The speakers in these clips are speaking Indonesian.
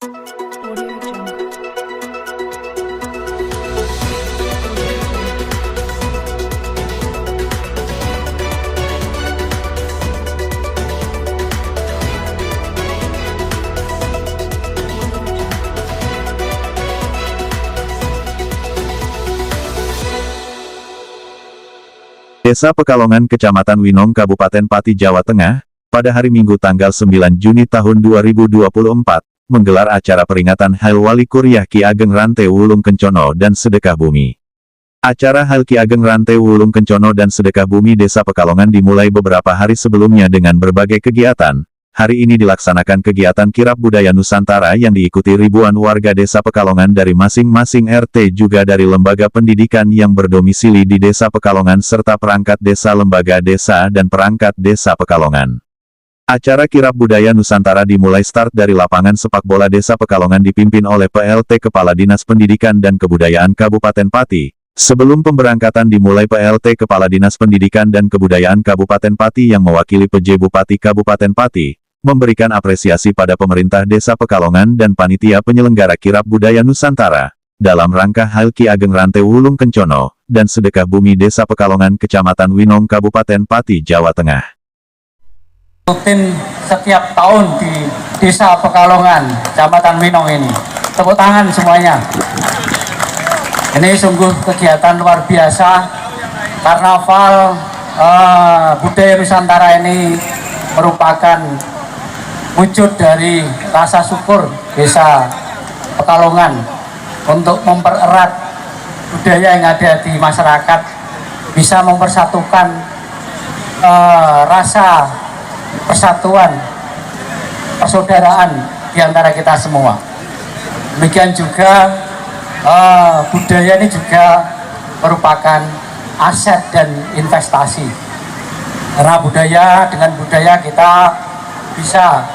Audio Jungle. Desa Pekalongan, Kecamatan Winong, Kabupaten Pati, Jawa Tengah, pada hari Minggu tanggal 9 Juni tahun 2024, menggelar acara peringatan Hail Wali Kuryah Ki Ageng Rante Wulung Kencono dan Sedekah Bumi. Acara Hail Ki Ageng Rante Wulung Kencono dan Sedekah Bumi Desa Pekalongan dimulai beberapa hari sebelumnya dengan berbagai kegiatan. Hari ini dilaksanakan kegiatan kirab budaya Nusantara yang diikuti ribuan warga Desa Pekalongan dari masing-masing RT juga dari lembaga pendidikan yang berdomisili di Desa Pekalongan serta perangkat desa, lembaga desa dan perangkat desa Pekalongan. Acara kirab budaya Nusantara dimulai start dari lapangan sepak bola Desa Pekalongan dipimpin oleh PLT Kepala Dinas Pendidikan dan Kebudayaan Kabupaten Pati. Sebelum pemberangkatan dimulai, PLT Kepala Dinas Pendidikan dan Kebudayaan Kabupaten Pati yang mewakili PJ Bupati Kabupaten Pati memberikan apresiasi pada pemerintah Desa Pekalongan dan panitia penyelenggara kirab budaya Nusantara dalam rangka Hail Ki Ageng Rante Wulung Kencono dan Sedekah Bumi Desa Pekalongan, Kecamatan Winong, Kabupaten Pati, Jawa Tengah. Rutin setiap tahun di Desa Pekalongan, Kecamatan Winong ini. Tepuk tangan semuanya. Ini sungguh kegiatan luar biasa. Karnaval budaya Nusantara ini merupakan wujud dari rasa syukur Desa Pekalongan untuk mempererat budaya yang ada di masyarakat, bisa mempersatukan rasa persatuan, persaudaraan di antara kita semua. Demikian juga budaya ini juga merupakan aset dan investasi. Karena dengan budaya kita bisa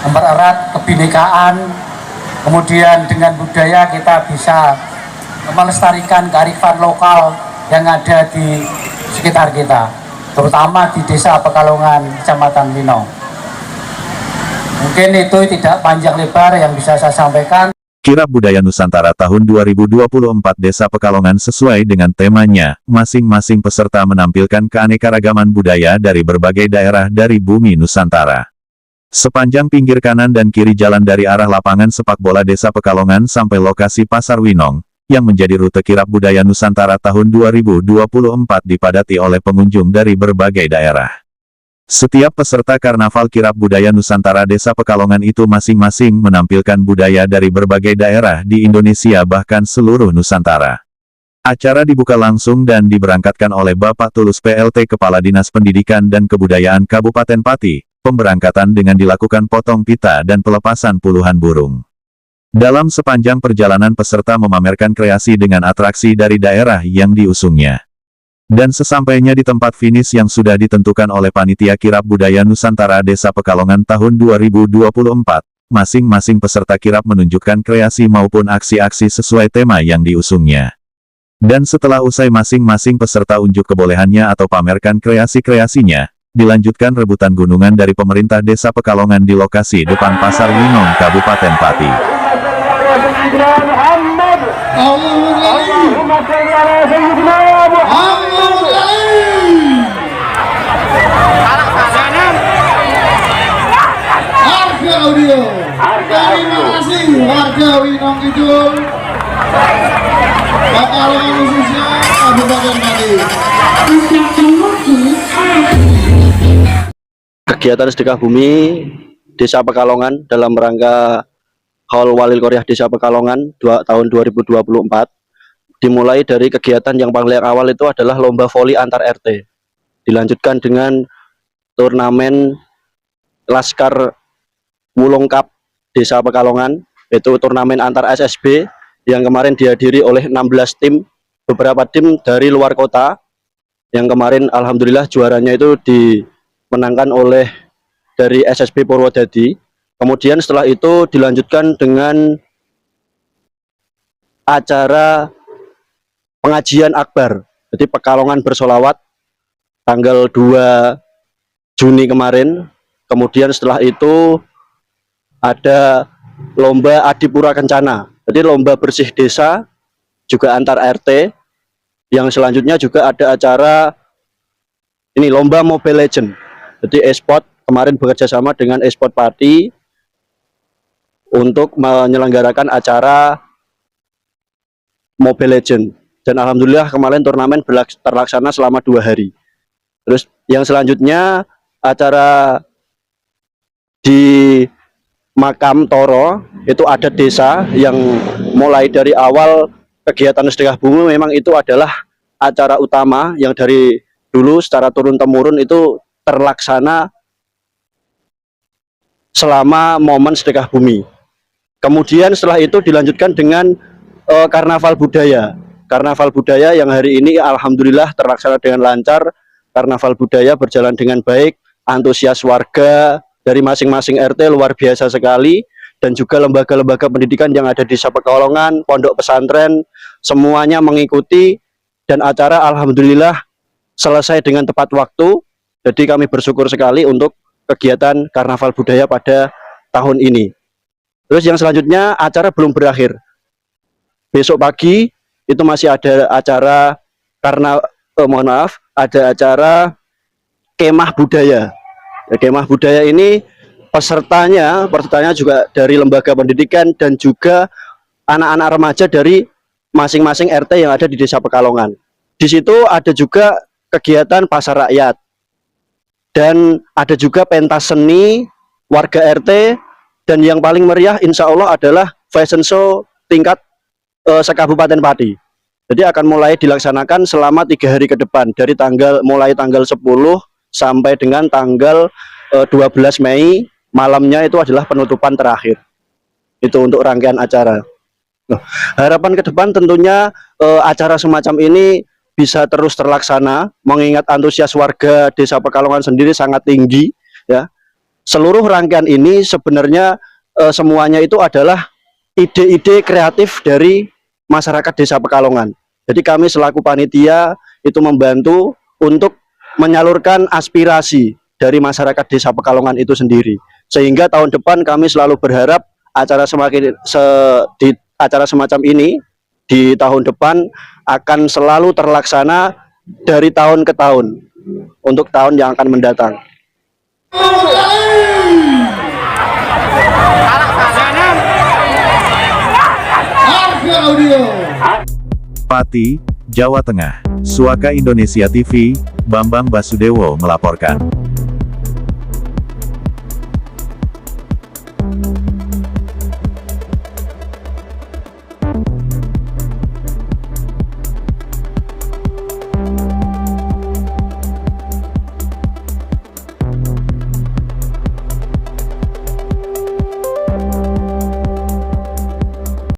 mempererat kebinekaan, kemudian dengan budaya kita bisa melestarikan kearifan lokal yang ada di sekitar kita, terutama di Desa Pekalongan, Kecamatan Winong. Mungkin itu tidak panjang lebar yang bisa saya sampaikan. Kirab Budaya Nusantara tahun 2024 Desa Pekalongan sesuai dengan temanya, masing-masing peserta menampilkan keanekaragaman budaya dari berbagai daerah dari bumi Nusantara. Sepanjang pinggir kanan dan kiri jalan dari arah lapangan sepak bola Desa Pekalongan sampai lokasi Pasar Winong, yang menjadi rute kirab budaya Nusantara tahun 2024 dipadati oleh pengunjung dari berbagai daerah. Setiap peserta Karnaval Kirab Budaya Nusantara Desa Pekalongan itu masing-masing menampilkan budaya dari berbagai daerah di Indonesia bahkan seluruh Nusantara. Acara dibuka langsung dan diberangkatkan oleh Bapak Tulus PLT Kepala Dinas Pendidikan dan Kebudayaan Kabupaten Pati. Pemberangkatan dengan dilakukan potong pita dan pelepasan puluhan burung. Dalam sepanjang perjalanan peserta memamerkan kreasi dengan atraksi dari daerah yang diusungnya. Dan sesampainya di tempat finish yang sudah ditentukan oleh Panitia Kirab Budaya Nusantara Desa Pekalongan tahun 2024, masing-masing peserta kirab menunjukkan kreasi maupun aksi-aksi sesuai tema yang diusungnya. Dan setelah usai masing-masing peserta unjuk kebolehannya atau pamerkan kreasi-kreasinya, dilanjutkan rebutan gunungan dari pemerintah Desa Pekalongan di lokasi depan Pasar Winong, Kabupaten Pati. Terima kasih warga Winong Kidul, Pekalongan khususnya Kabupaten Pati. Kegiatan Sedekah Bumi Desa Pekalongan dalam rangka Haul Wali Kuryah Desa Pekalongan tahun 2024 dimulai dari kegiatan yang paling awal itu adalah lomba voli antar RT, dilanjutkan dengan turnamen Laskar Wulung Cup Desa Pekalongan, itu turnamen antar SSB yang kemarin dihadiri oleh 16 tim, beberapa tim dari luar kota yang kemarin alhamdulillah juaranya itu dimenangkan oleh dari SSB Purwodadi. Kemudian setelah itu dilanjutkan dengan acara pengajian akbar, jadi Pekalongan bersolawat tanggal 2 Juni kemarin. Kemudian setelah itu ada lomba Adipura Kencana. Jadi lomba bersih desa juga antar RT. Yang selanjutnya juga ada acara ini lomba Mobile Legend. Jadi e-sport kemarin bekerja sama dengan e-sport party untuk menyelenggarakan acara Mobile Legend. Dan alhamdulillah kemarin turnamen terlaksana selama 2 hari. Terus yang selanjutnya acara di Makam Toro, itu ada desa yang mulai dari awal kegiatan sedekah bumi memang itu adalah acara utama yang dari dulu secara turun-temurun itu terlaksana selama momen sedekah bumi. Kemudian setelah itu dilanjutkan dengan karnaval budaya. Karnaval budaya yang hari ini alhamdulillah terlaksana dengan lancar. Karnaval budaya berjalan dengan baik, antusias warga dari masing-masing RT luar biasa sekali, dan juga lembaga-lembaga pendidikan yang ada di Desa Pekalongan, pondok pesantren, semuanya mengikuti, dan acara alhamdulillah selesai dengan tepat waktu. Jadi kami bersyukur sekali untuk kegiatan karnaval budaya pada tahun ini. Terus yang selanjutnya acara belum berakhir. Besok pagi itu masih ada acara ada acara kemah budaya. Ya, kemah budaya ini pesertanya juga dari lembaga pendidikan dan juga anak-anak remaja dari masing-masing RT yang ada di Desa Pekalongan. Di situ ada juga kegiatan pasar rakyat, dan ada juga pentas seni warga RT, dan yang paling meriah insya Allah adalah fashion show tingkat sekabupaten Pati. Jadi akan mulai dilaksanakan selama 3 hari ke depan, dari mulai tanggal 10 sampai dengan tanggal 12 Mei, malamnya itu adalah penutupan terakhir. Itu untuk rangkaian acara. Harapan ke depan tentunya acara semacam ini bisa terus terlaksana, mengingat antusias warga Desa Pekalongan sendiri sangat tinggi. Ya, seluruh rangkaian ini sebenarnya semuanya itu adalah ide-ide kreatif dari masyarakat Desa Pekalongan. Jadi kami selaku panitia itu membantu untuk menyalurkan aspirasi dari masyarakat Desa Pekalongan itu sendiri. Sehingga tahun depan kami selalu berharap acara semacam ini di tahun depan akan selalu terlaksana dari tahun ke tahun untuk tahun yang akan mendatang. Harga Audio. Pati, Jawa Tengah. Suaka Indonesia TV, Bambang Basudewo melaporkan.